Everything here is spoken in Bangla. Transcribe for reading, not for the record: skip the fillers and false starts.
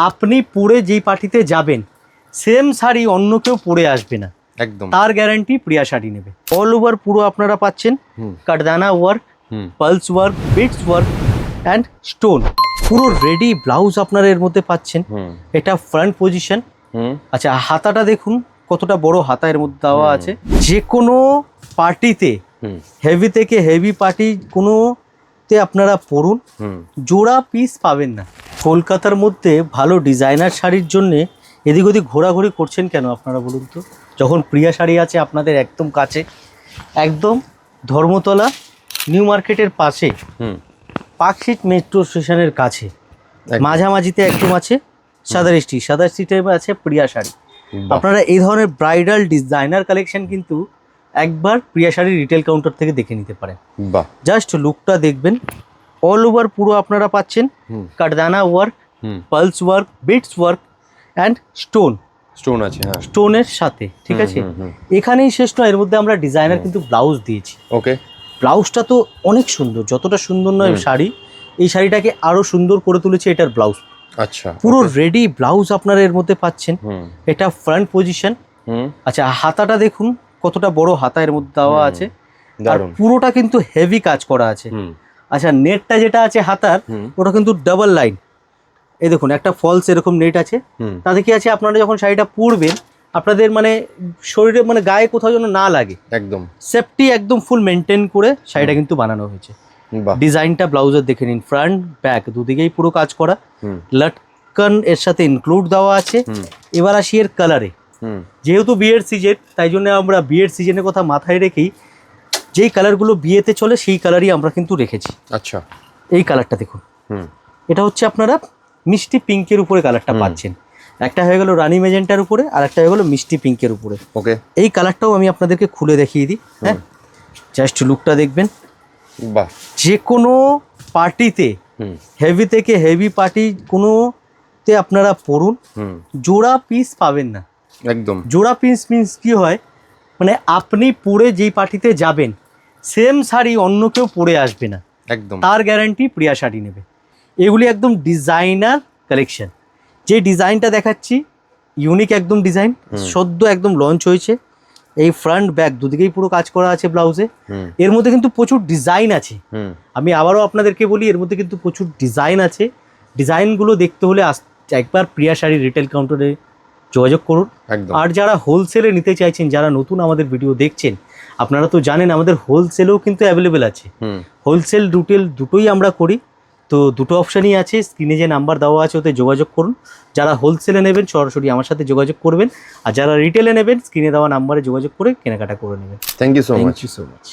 আপনি পরে যেই পার্টিতে যাবেন সেম শাড়ি অন্য কেউ পরে আসবে না, একদম তার গ্যারান্টি প্রিয়া শাড়ি নেবে। অল ওভার পুরো আপনারা পাচ্ছেন কাঠদানা work, pulse work, beads work and stone. পুরো রেডি ব্লাউজ আপনারা এর মধ্যে পাচ্ছেন। এটা ফ্রন্ট পজিশন। আচ্ছা, হাতাটা দেখুন কতটা বড় হাতা এর মধ্যে দেওয়া আছে। যে কোনো পার্টিতে, হেভি থেকে হেভি পার্টি কোনোতে আপনারা পরুন, জোড়া পিস পাবেন না। কলকাতার মধ্যে ভালো ডিজাইনার শাড়ির জন্যে এদিক ওদিক ঘোরাঘুরি করছেন কেন আপনারা বলুন তো, যখন প্রিয়া শাড়ি আছে আপনাদের একদম কাছে, একদম ধর্মতলা নিউ মার্কেটের পাশে, পার্কশিট মেট্রো স্টেশনের কাছে, মাঝামাঝিতে একদম আছে সাদার স্ট্রিট। সাদার স্ট্রিটে আছে প্রিয়া শাড়ি। আপনারা এই ধরনের ব্রাইডাল ডিজাইনার কালেকশন কিন্তু একবার প্রিয়া শাড়ির রিটেল কাউন্টার থেকে দেখে নিতে পারেন। জাস্ট লুকটা দেখবেন। অল ওভার পুরো আপনারা পাচ্ছেন কাঠদানা work, pulse work, beads work and stone আছে, হ্যাঁ স্টোনের সাথে, ঠিক আছে। এখানেই শেষ নয়, এর মধ্যে আমরা ডিজাইনার কিন্তু ব্লাউজ দিয়েছি। ওকে, ব্লাউজটা তো অনেক সুন্দর, যতটা সুন্দর নয় শাড়ি, এই শাড়িটাকে আরো সুন্দর করে তুলেছে এটার ব্লাউজ। আচ্ছা, পুরো রেডি ব্লাউজ আপনারা এর মধ্যে পাচ্ছেন। এটা ফ্রন্ট পজিশন। আচ্ছা, হাতাটা দেখুন কতটা বড় হাতা এর মধ্যে দেওয়া আছে, আর পুরোটা কিন্তু হেভি কাজ করা আছে। আচ্ছা, নেটটা যেটা আছে হাতার, ওটা কিন্তু ডাবল লাইন। এই দেখুন একটা ফলস এরকম নেট আছে। তাতে কি আছে, আপনারা যখন শাড়িটা পরবেন আপনাদের মানে শরীরে মানে গায়ে কোথাও যেন না লাগে, একদম সেফটি একদম ফুল মেনটেন করে শাড়িটা কিন্তু বানানো হয়েছে। ডিজাইনটা ব্লাউজের দেখে নিন, ফ্রন্ট ব্যাক দুদিকেই পুরো কাজ করা, লটকন এর সাথে ইনক্লুড দেওয়া আছে। এবার আসি এর কালারে। যেহেতু বিয়ের সিজন, তাই জন্য আমরা বিয়ের সিজনের কথা মাথায় রেখেই যেই কালারগুলো বিয়েতে চলে সেই কালারই আমরা কিন্তু রেখেছি। আচ্ছা, এই কালারটা দেখুন, এটা হচ্ছে আপনারা মিষ্টি পিঙ্কের উপরে কালারটা পাচ্ছেন। একটা হয়ে গেল রানী মেজেন্টার উপরে, আর একটা হয়ে গেল মিষ্টি পিঙ্কের উপরে। ওকে, এই কালারটাও আমি আপনাদেরকে খুলে দেখিয়ে দিই। হ্যাঁ, জাস্ট লুকটা দেখবেন। বাহ, যে কোনো পার্টিতে, হেভি থেকে হেভি পার্টি কোনোতে আপনারা পরুন, জোড়া পিস পাবেন না। একদম জোড়া পিস মিন্স কি হয়, মানে আপনি পরে যেই পার্টিতে যাবেন সেম শাড়ি অন্য কেউ পরে আসবে না, একদম তার গ্যারান্টি প্রিয়া শাড়ি নেবে। এগুলি একদম ডিজাইনার কালেকশন। যে ডিজাইনটা দেখাচ্ছি ইউনিক একদম ডিজাইন, সদ্য একদম লঞ্চ হয়েছে। এই ফ্রন্ট ব্যাক দুদিকেই পুরো কাজ করা আছে ব্লাউজে। এর মধ্যে কিন্তু প্রচুর ডিজাইন আছে। আমি আবারও আপনাদেরকে বলি, এর মধ্যে কিন্তু প্রচুর ডিজাইন আছে। ডিজাইনগুলো দেখতে হলে একবার প্রিয়া শাড়ি রিটেল কাউন্টারে যোগাযোগ করুন। আর যারা হোলসেলে নিতে চাইছেন, যারা নতুন আমাদের ভিডিও দেখছেন, আপনারা তো জানেন আমাদের হোলসেলেও কিন্তু অ্যাভেলেবেল আছে। হোলসেল রিটেল দুটোই আমরা করি, তো দুটো অপশানই আছে। স্ক্রিনে যে নাম্বার দেওয়া আছে ওতে যোগাযোগ করুন। যারা হোলসেলে নেবেন সরাসরি আমার সাথে যোগাযোগ করবেন, আর যারা রিটেলে নেবেন স্ক্রিনে দেওয়া নাম্বারে যোগাযোগ করে কেনাকাটা করে নেবেন। Thank you so much.